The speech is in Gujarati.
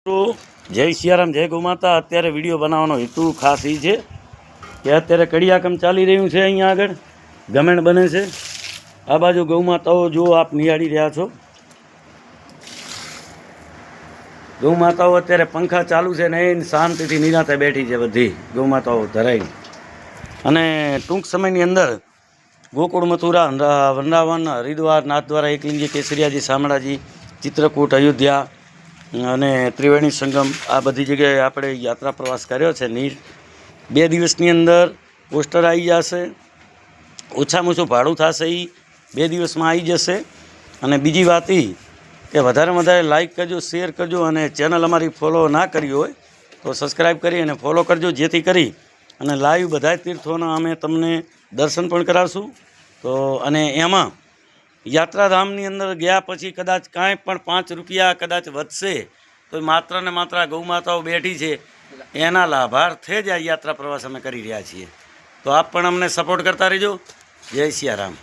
તો જય સિયારામ, જય ગૌમાતા। અત્યારે વિડીયો બનાવવાનો હેતુ ખાસ એ છે કે અત્યારે કડિયાકામ ચાલી રહ્યું છે। અહીંયા આગળ ગમેણ બને છે। આ બાજુ ગૌમાતાઓ જો આપ નિહાળી રહ્યા છો। ગૌમાતાઓ અત્યારે પંખા ચાલુ છે ને એ શાંતિથી નિરાંતે બેઠી છે બધી ગૌમાતાઓ ધરાઈ। અને ટૂંક સમયની અંદર ગોકુળ, મથુરા, વૃંદાવન, હરિદ્વાર, નાથદ્વારા, એકલિંગજી, કેસરિયાજી, શામળાજી, ચિત્રકૂટ, અયોધ્યા અને ત્રિવેણી સંગમ આ બધી જગ્યાએ આપણે યાત્રા પ્રવાસ કર્યો છે। 2 દિવસની અંદર પોસ્ટર આવી જશે। ઓછામાં ઓછું ભાડું થશે એ 2 દિવસમાં આવી જશે। અને બીજી વાત એ કે વધારે વધારે લાઇક કરજો, શેર કરજો અને ચેનલ અમારી ફોલો ના કરી હોય તો સબસ્ક્રાઈબ કરી અને ફોલો કરજો, જેથી કરી અને લાઈવ બધા તીર્થોના અમે તમને દર્શન પણ કરાવશું। તો અને એમાં યાત્રાધામની અંદર ગયા પછી કદાચ કાંઈ પણ 5 રૂપિયા કદાચ વધશે તો માત્ર ને માત્ર ગૌમાતાઓ બેઠી છે એના લાભાર્થે જ આ યાત્રા પ્રવાસ અમે કરી રહ્યા છીએ। તો આપ પણ અમને સપોર્ટ કરતા રહેજો। જય સિયારામ।